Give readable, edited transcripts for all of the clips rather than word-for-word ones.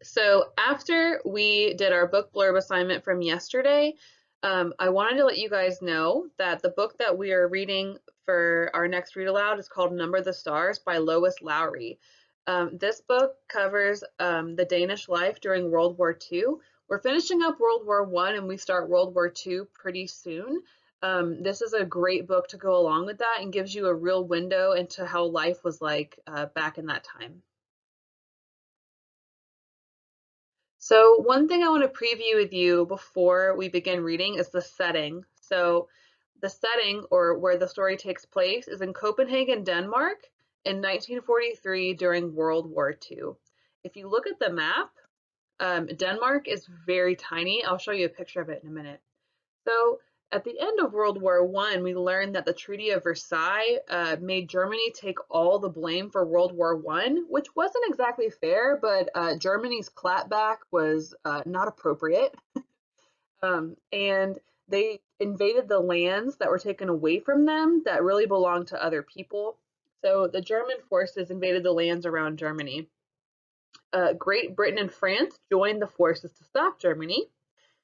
So after we did our book blurb assignment from yesterday, I wanted to let you guys know that the book that we are reading for our next read aloud is called Number the Stars by Lois Lowry. This book covers the Danish life during World War II. We're finishing up World War I and we start World War II pretty soon. This is a great book to go along with that and gives you a real window into how life was like back in that time. So one thing I want to preview with you before we begin reading is the setting. So the setting, or where the story takes place, is in Copenhagen, Denmark in 1943 during World War II. If you look at the map, Denmark is very tiny. I'll show you a picture of it in a minute. So at the end of World War I, we learned that the Treaty of Versailles made Germany take all the blame for World War I, which wasn't exactly fair, but Germany's clapback was not appropriate. And they invaded the lands that were taken away from them that really belonged to other people. So the German forces invaded the lands around Germany. Great Britain and France joined the forces to stop Germany.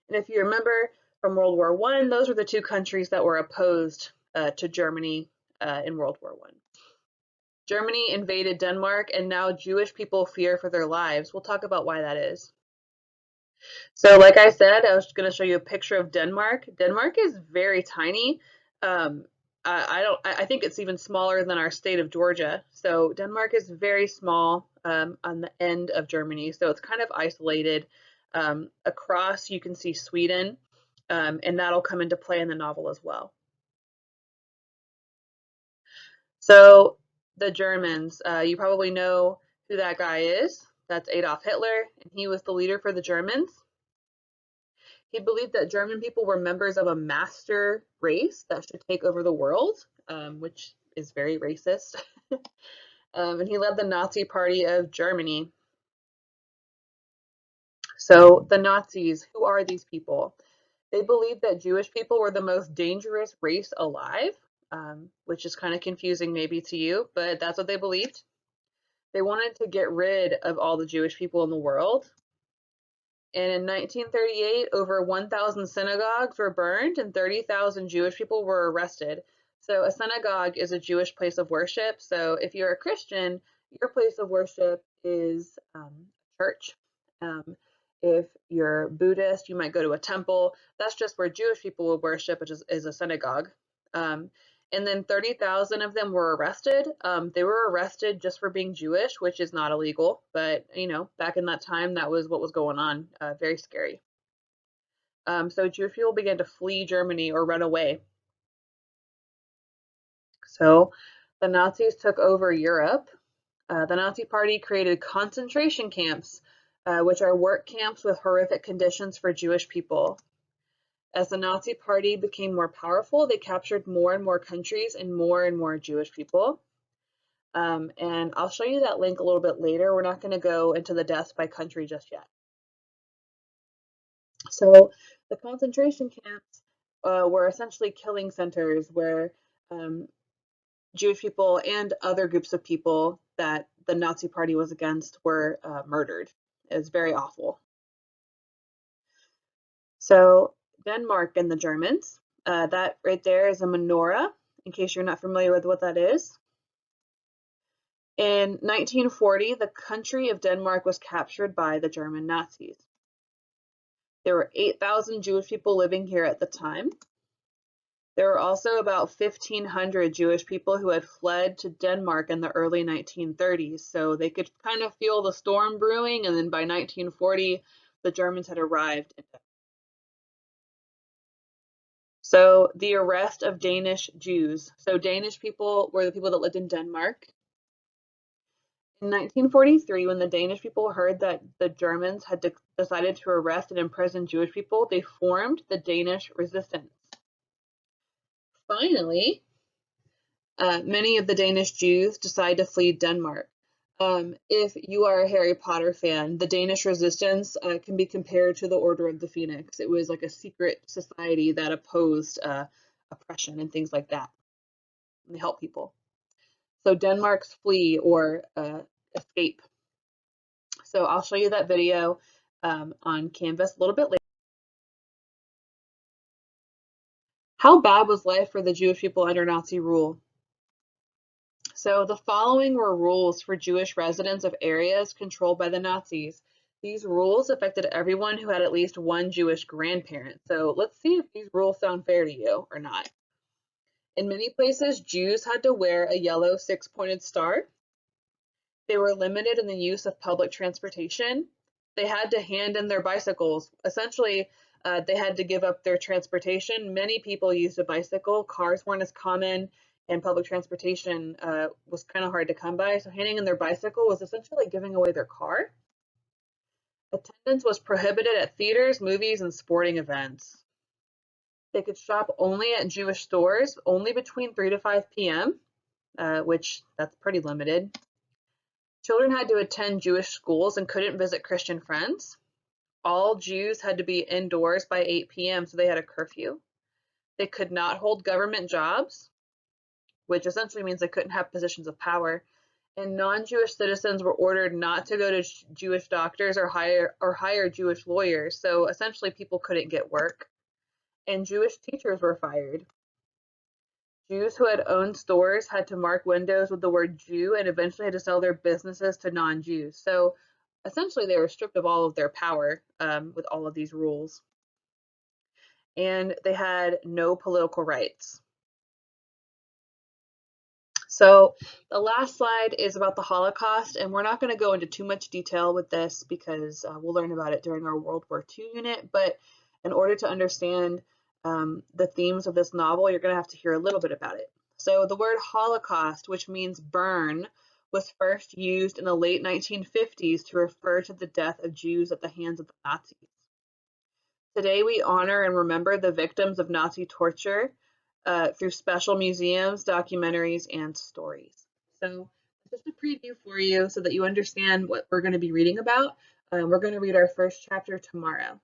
And if you remember from World War I, those were the two countries that were opposed to Germany in World War I. Germany invaded Denmark, and now Jewish people fear for their lives. We'll talk about why that is. So like I said, I was going to show you a picture of Denmark. Denmark is very tiny. I think it's even smaller than our state of Georgia. So Denmark is very small on the end of Germany. So it's kind of isolated. Across, you can see Sweden, and that'll come into play in the novel as well. So the Germans, you probably know who that guy is. That's Adolf Hitler, and he was the leader for the Germans. He believed that German people were members of a master race that should take over the world, which is very racist. And he led the Nazi Party of Germany. So the Nazis, who are these people? They believed that Jewish people were the most dangerous race alive, which is kind of confusing maybe to you, but that's what they believed. They wanted to get rid of all the Jewish people in the world. And in 1938, over 1,000 synagogues were burned and 30,000 Jewish people were arrested. So a synagogue is a Jewish place of worship. So if you're a Christian, your place of worship is church. If you're Buddhist, you might go to a temple. That's just where Jewish people will worship, which is a synagogue. And then 30,000 of them were arrested. They were arrested just for being Jewish, which is not illegal, but you know, back in that time, that was what was going on. Very scary. So Jewish people began to flee Germany or run away. So the Nazis took over Europe. The Nazi Party created concentration camps, which are work camps with horrific conditions for Jewish people. As the Nazi Party became more powerful, they captured more and more countries and more Jewish people. And I'll show you that link a little bit later. We're not going to go into the deaths by country just yet. So the concentration camps were essentially killing centers where Jewish people and other groups of people that the Nazi Party was against were murdered. It was very awful. So Denmark and the Germans, that right there is a menorah, in case you're not familiar with what that is. In 1940, the country of Denmark was captured by the German Nazis. There were 8,000 Jewish people living here at the time. There were also about 1,500 Jewish people who had fled to Denmark in the early 1930s, so they could kind of feel the storm brewing, and then by 1940, the Germans had arrived. So the arrest of Danish Jews. So Danish people were the people that lived in Denmark. In 1943, when the Danish people heard that the Germans had decided to arrest and imprison Jewish people, they formed the Danish Resistance. Finally, many of the Danish Jews decided to flee Denmark. If you are a Harry Potter fan, the Danish Resistance can be compared to the Order of the Phoenix. It was like a secret society that opposed oppression and things like that. And they help people. So Denmark's flee or escape. So I'll show you that video on Canvas a little bit later. How bad was life for the Jewish people under Nazi rule? So the following were rules for Jewish residents of areas controlled by the Nazis. These rules affected everyone who had at least one Jewish grandparent. So let's see if these rules sound fair to you or not. In many places, Jews had to wear a yellow six-pointed star. They were limited in the use of public transportation. They had to hand in their bicycles. Essentially, they had to give up their transportation. Many people used a bicycle. Cars weren't as common, and public transportation was kind of hard to come by. So handing in their bicycle was essentially giving away their car. Attendance was prohibited at theaters, movies, and sporting events. They could shop only at Jewish stores, only between 3 to 5 p.m., which that's pretty limited. Children had to attend Jewish schools and couldn't visit Christian friends. All Jews had to be indoors by 8 p.m., so they had a curfew. They could not hold government jobs, which essentially means they couldn't have positions of power. And non-Jewish citizens were ordered not to go to Jewish doctors or hire Jewish lawyers. So essentially people couldn't get work. And Jewish teachers were fired. Jews who had owned stores had to mark windows with the word Jew and eventually had to sell their businesses to non-Jews. So essentially they were stripped of all of their power with all of these rules. And they had no political rights. So the last slide is about the Holocaust, and we're not going to go into too much detail with this because we'll learn about it during our World War II unit, but in order to understand the themes of this novel, you're going to have to hear a little bit about it. So the word Holocaust, which means burn, was first used in the late 1950s to refer to the death of Jews at the hands of the Nazis. Today we honor and remember the victims of Nazi torture through special museums, documentaries, and stories. So just a preview for you so that you understand what we're going to be reading about. We're going to read our first chapter tomorrow.